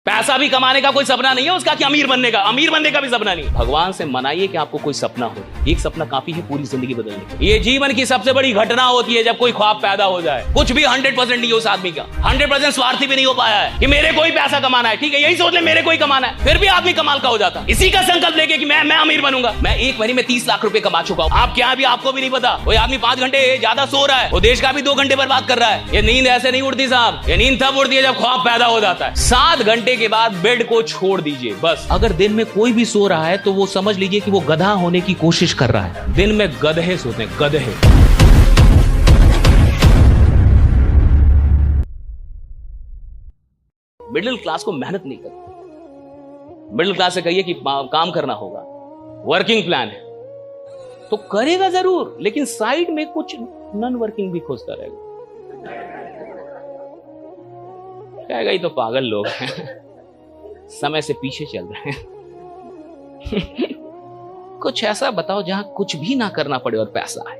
पैसा भी कमाने का कोई सपना नहीं है उसका कि अमीर बनने का भी सपना नहीं। भगवान से मनाइए कि आपको कोई सपना हो, एक सपना काफी है पूरी जिंदगी बदलने की। ये जीवन की सबसे बड़ी घटना होती है जब कोई ख्वाब पैदा हो जाए। कुछ भी 100% नहीं है उस आदमी का, 100% स्वार्थी भी नहीं हो पाया है कि मेरे कोई पैसा कमाना है, ठीक है, यही सोच ले मेरे कोई कमाना है, फिर भी आदमी कमाल का हो जाता। इसी का संकल्प लेके कि मैं अमीर बनूंगा। मैं एक महीने में 30 लाख रुपए कमा चुका हूँ। आप क्या भी आपको भी नहीं पता। कोई आदमी 5 घंटे ज्यादा सो रहा है, वो देश का भी 2 घंटे बर्बाद कर रहा है। ये नींद ऐसे नहीं उड़ती साहब, ये नींद तब उड़ती है जब ख्वाब पैदा हो जाता है। 7 घंटे के बाद बेड को छोड़ दीजिए बस। अगर दिन में कोई भी सो रहा है तो वो समझ लीजिए कि वो गधा होने की कोशिश कर रहा है। दिन में गधे सोते हैं, गधे। मिडिल क्लास को मेहनत नहीं करती। मिडिल क्लास से कहिए कि काम करना होगा, वर्किंग प्लान है तो करेगा जरूर, लेकिन साइड में कुछ नॉन वर्किंग भी खोजता रहेगा। कहेगा ये तो पागल लोग हैं, समय से पीछे चल रहे हैं। कुछ ऐसा बताओ जहां कुछ भी ना करना पड़े और पैसा है।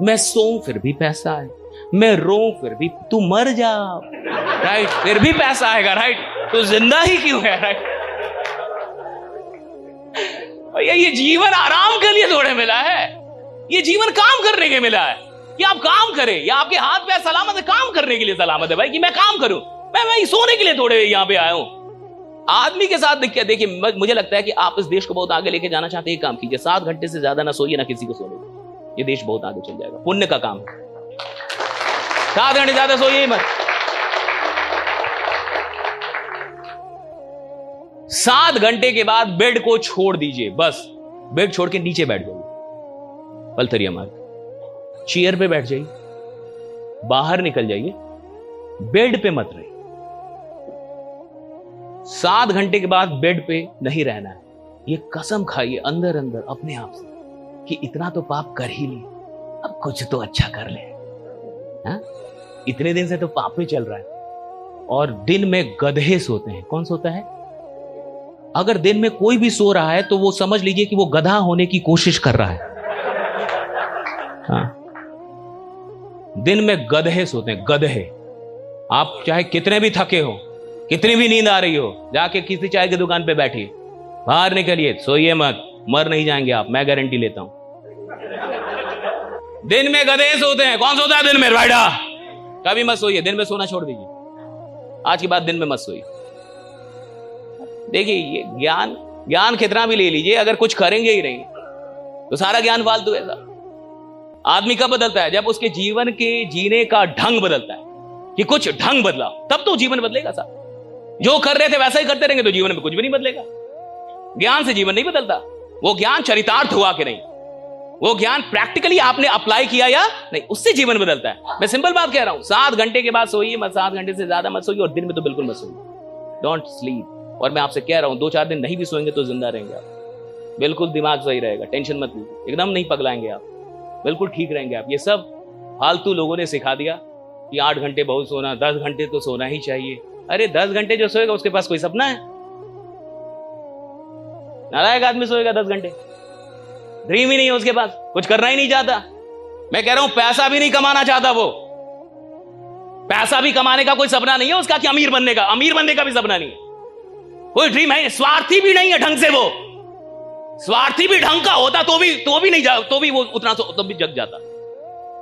मैं सोऊं फिर भी पैसा है, मैं रोऊं फिर भी, तू मर जा राइट, फिर भी पैसा आएगा राइट, तो जिंदा ही क्यों है राइट। भैया ये जीवन आराम के लिए थोड़े मिला है, ये जीवन काम करने के मिला है कि आप काम करें, या आपके हाथ पैर सलामत है काम करने के लिए सलामत है भाई, कि मैं काम करूं। मैं सोने के लिए थोड़े यहां पे आया हूं। आदमी के साथ देखिए मुझे लगता है कि आप इस देश को बहुत आगे लेके जाना चाहते हैं, काम कीजिए। 7 घंटे से ज्यादा ना सोइए, ना किसी को सोने दीजिए, ये देश बहुत आगे चल जाएगा। पुण्य का काम है, 7 घंटे ज्यादा सोइए मत। 7 घंटे के बाद बेड को छोड़ दीजिए बस। बेड छोड़ के नीचे बैठ जाइए, पलथरिया मार, चेयर पे बैठ जाइए, बाहर निकल जाइए, बेड पे मत रहिए। 7 घंटे के बाद बेड पे नहीं रहना है। ये कसम खाइए अंदर अंदर अपने आप से कि इतना तो पाप कर ही लिए, अब कुछ तो अच्छा कर ले। हा? इतने दिन से तो पाप पे चल रहा है। और दिन में गधे सोते हैं। कौन सोता है? अगर दिन में कोई भी सो रहा है तो वो समझ लीजिए कि वो गधा होने की कोशिश कर रहा है। हाँ? दिन में गधे सोते हैं, गधे। आप चाहे कितने भी थके हो, कितनी भी नींद आ रही हो, जाके किसी चाय की दुकान पे बैठिए, बाहर निकलिए, सोइए मत, मर नहीं जाएंगे आप, मैं गारंटी लेता हूं। दिन में गधे सोते हैं। कौन सोता है दिन में? राइडा। कभी मत सोइए, दिन में सोना छोड़ दीजिए। आज के बाद दिन में मत सोइए। देखिए ये ज्ञान कितना भी ले लीजिए, अगर कुछ करेंगे ही नहीं तो सारा ज्ञान फालतू है। आदमी कब बदलता है? जब उसके जीवन के जीने का ढंग बदलता है, कि कुछ ढंग बदला, तब तो जीवन बदलेगा साहब। जो कर रहे थे वैसा ही करते रहेंगे तो जीवन में कुछ भी नहीं बदलेगा। ज्ञान से जीवन नहीं बदलता। वो ज्ञान चरितार्थ हुआ कि नहीं, वो ज्ञान प्रैक्टिकली आपने अप्लाई किया या नहीं, उससे जीवन बदलता है। मैं सिंपल बात कह रहा हूं, 7 घंटे के बाद सोइए मत, 7 घंटे से ज्यादा मत सोइए, और दिन में तो बिल्कुल मत सोइए। Don't sleep. और मैं आपसे कह रहा हूं 2-4 दिन नहीं भी सोएंगे तो जिंदा रहेंगे आप, बिल्कुल दिमाग सही रहेगा, टेंशन मत लीजिए, एकदम नहीं पगलाएंगे आप, बिल्कुल ठीक रहेंगे आप। ये सब फालतू लोगों ने सिखा दिया कि 8 घंटे बहुत सोना, 10 घंटे तो सोना ही चाहिए। अरे 10 घंटे जो सोएगा उसके पास कोई सपना है? नालायक आदमी सोएगा 10 घंटे, ड्रीम ही नहीं है उसके पास, कुछ करना ही नहीं चाहता। मैं कह रहा हूं पैसा भी नहीं कमाना चाहता वो, पैसा भी कमाने का कोई सपना नहीं है उसका कि अमीर बनने का भी सपना नहीं है, कोई ड्रीम है। स्वार्थी भी नहीं है ढंग से। वो स्वार्थी भी ढंग का होता तो भी नहीं जा, तो भी वो उतना तो भी जग जाता।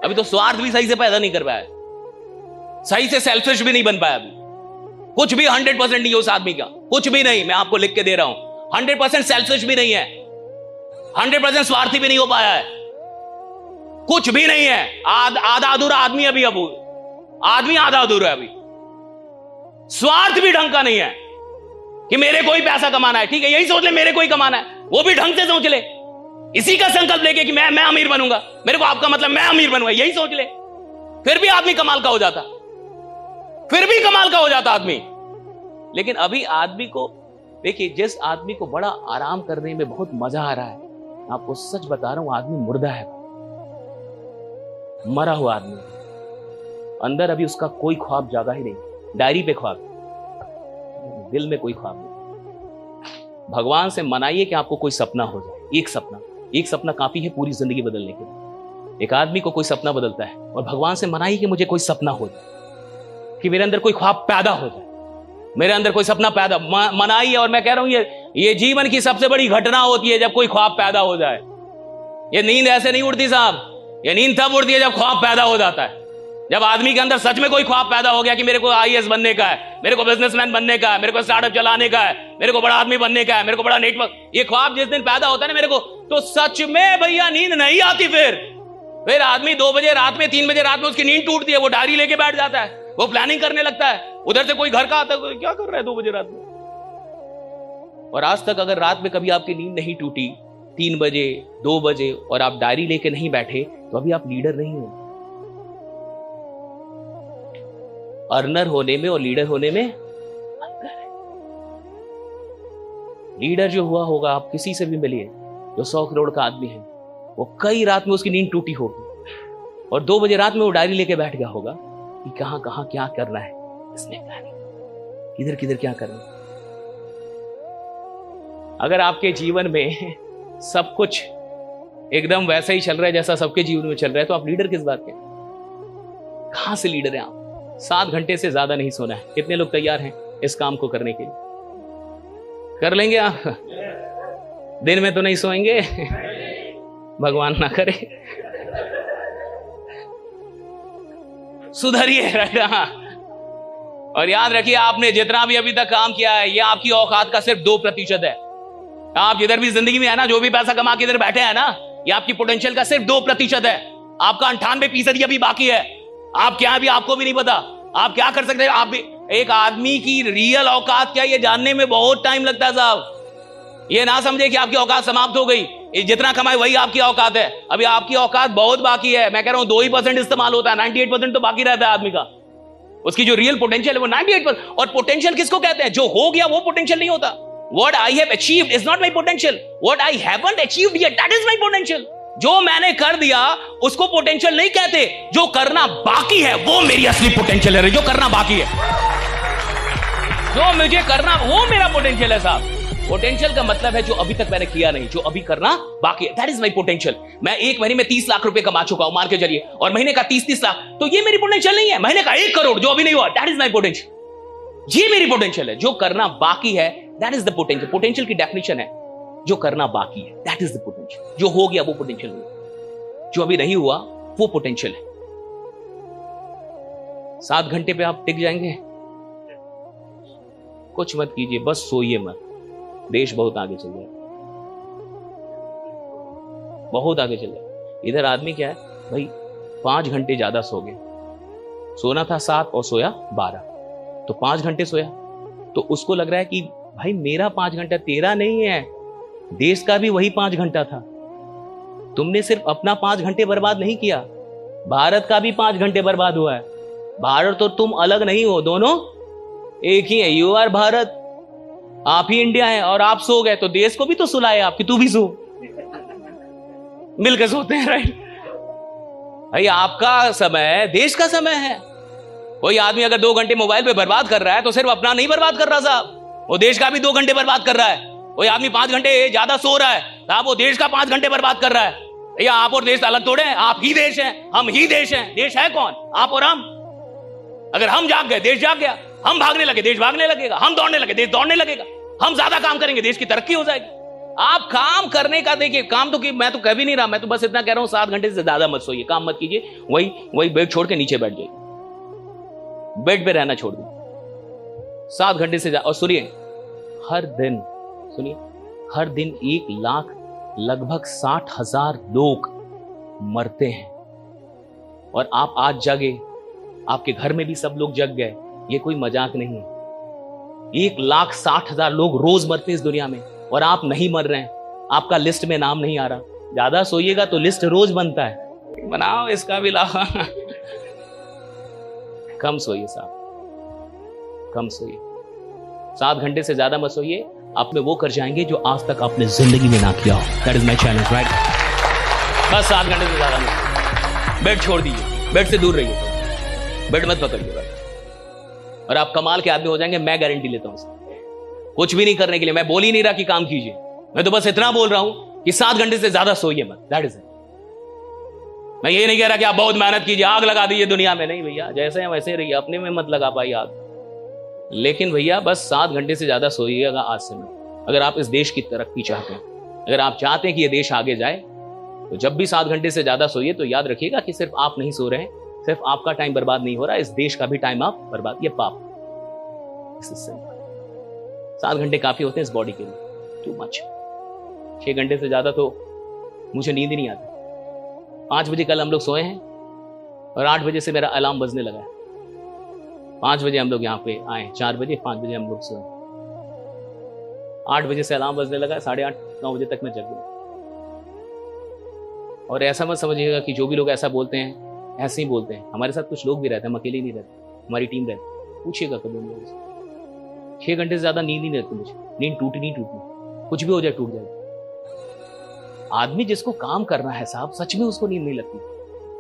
अभी तो स्वार्थ भी सही से पैदा नहीं कर पाया, सही से सेल्फिश भी नहीं बन पाया। अभी कुछ भी 100% नहीं है उस आदमी का, कुछ भी नहीं। मैं आपको लिख के दे रहा हूं, 100% सेल्फिश भी नहीं है, 100% स्वार्थी भी नहीं हो पाया है, कुछ भी नहीं है। आधा अधूरा आदमी अभी, आदमी आधा अधूरा है अभी। स्वार्थ भी ढंग का नहीं है कि मेरे को ही पैसा कमाना है, ठीक है, यही सोच ले मेरे को ही कमाना है, वो भी ढंग से सोच ले। इसी का संकल्प लेके कि मैं अमीर बनूंगा, मेरे को आपका मतलब मैं अमीर बनूंगा, यही सोच ले, फिर भी आदमी कमाल का हो जाता, फिर भी कमाल का हो जाता आदमी। लेकिन अभी आदमी को देखिए, जिस आदमी को बड़ा आराम करने में बहुत मजा आ रहा है, आपको सच बता रहा हूं, आदमी मुर्दा है, मरा हुआ आदमी। अंदर अभी उसका कोई ख्वाब जागा ही नहीं, डायरी पे ख्वाब, दिल में कोई ख्वाब नहीं। भगवान से मनाइए कि आपको कोई सपना हो जाए, एक सपना काफी है पूरी जिंदगी बदलने के लिए। एक आदमी को कोई सपना बदलता है, और भगवान से मनाइए कि मुझे कोई सपना हो जाए, कि मेरे अंदर कोई ख्वाब पैदा हो जाए, मेरे अंदर कोई सपना पैदा मनाई है। और मैं कह रहा हूं ये जीवन की सबसे बड़ी घटना होती है जब कोई ख्वाब पैदा हो जाए। ये नींद ऐसे नहीं उड़ती साहब, ये नींद तब उड़ती है जब ख्वाब पैदा हो जाता है। जब आदमी के अंदर सच में कोई ख्वाब पैदा हो गया कि मेरे को आईएएस बनने का है, मेरे को बिजनेसमैन बनने का है, मेरे को स्टार्टअप चलाने का है, मेरे को बड़ा आदमी बनने का है, मेरे को बड़ा नेटवर्क, ये ख्वाब जिस दिन पैदा होता है ना मेरे को, तो सच में भैया नींद नहीं आती। फिर आदमी 2 बजे रात में, 3 बजे रात में उसकी नींद टूटती है, वो डायरी लेके बैठ जाता है, वो प्लानिंग करने लगता है। उधर से कोई घर का आता है, क्या कर रहा है 2 बजे रात में। और आज तक अगर रात में कभी आपकी नींद नहीं टूटी 3 बजे 2 बजे और आप डायरी लेके नहीं बैठे, तो अभी आप लीडर नहीं हो। अर्नर होने में और लीडर होने में अंतर है। लीडर जो हुआ होगा, आप किसी से भी मिलिए जो 100 करोड़ का आदमी है, वो कई रात में उसकी नींद टूटी होगी और 2 बजे रात में वो डायरी लेके बैठ गया होगा कि कहां कहां क्या करना है, इसने प्लानिंग, किधर किधर क्या करना है। अगर आपके जीवन में सब कुछ एकदम वैसा ही चल रहा है जैसा सबके जीवन में चल रहा है, तो आप लीडर किस बात के? कहां से लीडर हैं आप? 7 घंटे से ज्यादा नहीं सोना है। कितने लोग तैयार हैं इस काम को करने के लिए? कर लेंगे आप? दिन में तो नहीं सोएंगे, भगवान ना करे। सुधरिए। और याद रखिए, आपने जितना भी अभी तक काम किया है, ये आपकी औकात का सिर्फ 2% है। आप जिधर भी जिंदगी में है ना, जो भी पैसा कमा के इधर बैठे हैं ना, ये आपकी पोटेंशियल का सिर्फ 2% है। आपका 98% अभी बाकी है। आप क्या भी आपको भी नहीं पता आप क्या कर सकते हैं। आप भी, एक आदमी की रियल औकात क्या, ये जानने में बहुत टाइम लगता है साहब। ये ना समझे कि आपकी औकात समाप्त हो गई, जितना कमाए वही आपकी औकात है। अभी आपकी औकात बहुत बाकी है। मैं कह रहा हूं 2% इस्तेमाल होता है, 98% तो बाकी रहता है आदमी का। उसकी जो रियल पोटेंशियल है वो 98%। और पोटेंशियल किसको कहते हैं? जो हो गया वो पोटेंशियल नहीं होता। What I have achieved is not my potential. What I haven't achieved yet, that is my potential. जो मैंने कर दिया उसको पोटेंशियल नहीं कहते, जो करना बाकी है वो मेरी असली पोटेंशियल है। जो करना बाकी है, जो मुझे करना, वो मेरा पोटेंशियल है साहब। पोटेंशियल का मतलब है जो अभी तक मैंने किया नहीं, जो अभी करना बाकी है, दैट इज माई पोटेंशियल। मैं एक महीने में 30 लाख रुपए कमा चुका हूं मान के चलिए, और महीने का 30 लाख, तो ये मेरी पोटेंशियल नहीं है। महीने का 1 करोड़ जो अभी नहीं हुआ, दैट इज माई पोटेंशियल। ये मेरी पोटेंशियल है। जो करना बाकी है, that is the potential. Potential की डेफिनेशन है जो करना बाकी है, दैट इज द पोटेंशियल। जो हो गया वो पोटेंशियल नहीं, जो अभी नहीं हुआ वो पोटेंशियल है। 7 घंटे पे आप टिक जाएंगे? कुछ मत कीजिए, बस सोइए मत। देश बहुत आगे चल जाए, बहुत आगे चल जाए। इधर आदमी क्या है भाई, 5 घंटे ज्यादा सो गए। सोना था 7 और सोया 12, तो 5 घंटे सोया। तो उसको लग रहा है कि भाई मेरा 5 घंटा, तेरा नहीं है, देश का भी वही 5 घंटा था। तुमने सिर्फ अपना 5 घंटे बर्बाद नहीं किया, भारत का भी 5 घंटे बर्बाद हुआ है। भारत और तुम अलग नहीं हो, दोनों एक ही है। यू आर भारत, आप ही इंडिया है। और आप सो गए तो देश को भी तो सुलाए आप कि तू भी सो। मिलकर सोते हैं, राइट भाई। आपका समय देश का समय है। कोई आदमी अगर 2 घंटे मोबाइल पे बर्बाद कर रहा है तो सिर्फ अपना नहीं बर्बाद कर रहा साहब, वो देश का भी 2 घंटे बर्बाद कर रहा है। कोई आदमी 5 घंटे ज्यादा सो रहा है साहब, वो देश का 5 घंटे बर्बाद कर रहा है। भैया आप और देश अलग थोड़े हैं, आप ही देश हैं, हम ही देश हैं। देश है कौन? आप और हम। अगर हम जाग गए, देश जाग गया। हम भागने लगे, देश भागने लगेगा। हम दौड़ने लगे, देश दौड़ने लगेगा। हम ज्यादा काम करेंगे, देश की तरक्की हो जाएगी। आप काम करने का देखिए, काम तो मैं तो कह भी नहीं रहा, मैं तो बस इतना कह रहा हूं 7 घंटे से ज्यादा मत सोइए, काम मत कीजिए। वही बेड छोड़ के नीचे बैठ जाइए, बेड पे रहना छोड़ दीजिए 7 घंटे से ज्यादा। और सुनिए, हर दिन, सुनिए, हर दिन 1 लाख लगभग 60,000 लोग मरते हैं। और आप आज जगे, आपके घर में भी सब लोग जग गए, ये कोई मजाक नहीं है। 1,60,000 लोग रोज मरते हैं इस दुनिया में, और आप नहीं मर रहे हैं, आपका लिस्ट में नाम नहीं आ रहा। ज्यादा सोइएगा तो लिस्ट रोज बनता है। बनाओ इसका भी लाभ। कम सोइए साहब, कम सोइए। 7 घंटे से ज्यादा मत सोइए, आप में वो कर जाएंगे जो आज तक आपने जिंदगी में ना किया हो। That is my challenge, right? बस 7 घंटे से ज्यादा मत। बेड छोड़ दीजिए, बेड से दूर रहिए, बेड मत पकड़िएगा, और आप कमाल के आदमी हो जाएंगे, मैं गारंटी लेता हूं। कुछ भी नहीं करने के लिए मैं बोल ही नहीं रहा कि काम कीजिए, मैं तो बस इतना बोल रहा हूं कि 7 घंटे से ज्यादा सोइए मत। That is it. मैं ये नहीं कह रहा कि आप बहुत मेहनत कीजिए, आग लगा दीजिए दुनिया में, नहीं भैया, जैसे हैं वैसे रहिए, अपने में मत लगा पाइए आग। लेकिन भैया बस 7 घंटे से ज्यादा सोइएगा आज से नहीं, अगर आप इस देश की तरक्की चाहते हैं, अगर आप चाहते हैं कि ये देश आगे जाए, तो जब भी 7 घंटे से ज्यादा सोइए तो याद रखिएगा कि सिर्फ आप नहीं सो रहे हैं, सिर्फ आपका टाइम बर्बाद नहीं हो रहा, इस देश का भी टाइम आप बर्बाद, ये पाप 7 घंटे काफी होते हैं इस बॉडी के लिए, टू मच। 6 घंटे से ज्यादा तो मुझे नींद ही नहीं आती। 5 बजे कल हम लोग सोए हैं और 8 बजे से मेरा अलार्म बजने लगा है। 5 बजे हम लोग यहाँ पे आए, 4 बजे 5 बजे हम लोग सोए, 8 बजे से अलार्म बजने लगा है, 8:30-9 बजे तक मैं जग गया। और ऐसा मत समझिएगा कि जो भी लोग ऐसा बोलते हैं ऐसे ही बोलते हैं, हमारे साथ कुछ लोग भी रहते हैं, हम अकेले नहीं रहते, हमारी टीम रहती है, पूछिएगा कभी उन लोगों से। 6 घंटे से ज्यादा नींद ही नहीं रहती मुझे, नींद टूटी नहीं टूटनी, कुछ भी हो जाए टूट जाए। आदमी जिसको काम करना है साहब, सच में उसको नींद नहीं लगती,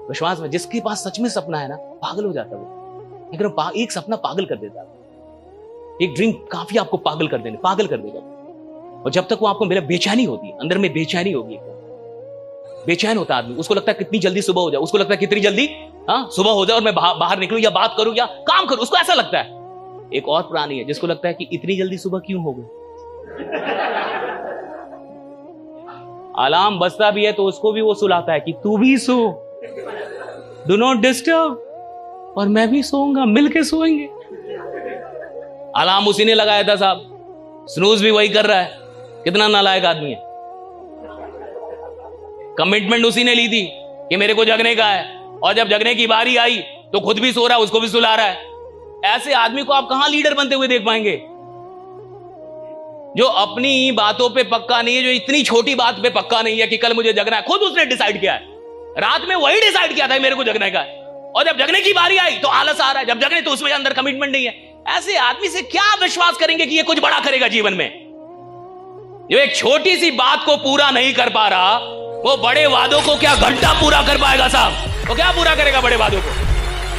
विश्वास में, जिसके पास सच में सपना है ना, पागल हो जाता है वो। लेकिन एक सपना पागल कर देता है, एक ड्रिंक काफी आपको पागल कर देने, पागल कर देगा। और जब तक वो आपको मिले, बेचैनी होती है अंदर में, बेचैनी होगी, बेचैन होता आदमी, उसको लगता है कितनी जल्दी सुबह हो जाए, उसको लगता है कितनी जल्दी सुबह हो जाए और मैं बाहर निकलूं या बात करूं या काम करूं, उसको ऐसा लगता है। एक और प्राणी है जिसको लगता है कि इतनी जल्दी सुबह क्यों हो गई। अलार्म बजता भी है तो उसको भी वो सुलाता है कि तू भी सो, डू नॉट डिस्टर्ब, और मैं भी सोऊंगा, मिलके सोएंगे। अलार्म उसी ने लगाया था साहब, स्नूज भी वही कर रहा है, कितना नालायक आदमी है। कमिटमेंट उसी ने ली थी कि मेरे को जगने का है, और जब जगने की बारी आई तो खुद भी सो रहा है, उसको भी सुला रहा है। ऐसे आदमी को आप कहां लीडर बनते हुए देख पाएंगे, जो अपनी बातों पे पक्का नहीं है, जो इतनी छोटी बात पे पक्का नहीं है कि कल मुझे जगना है। खुद उसने डिसाइड किया है, रात में वही डिसाइड किया था मेरे को जगने का है, और जब जगने की बारी आई तो आलस आ रहा है, जब जगने तो उसमें अंदर कमिटमेंट नहीं है। ऐसे आदमी से क्या विश्वास करेंगे कि ये कुछ बड़ा करेगा जीवन में। जो एक छोटी सी बात को पूरा नहीं कर पा रहा, वो बड़े वादों को क्या घंटा पूरा कर पाएगा साहब, वो क्या पूरा करेगा बड़े वादों को।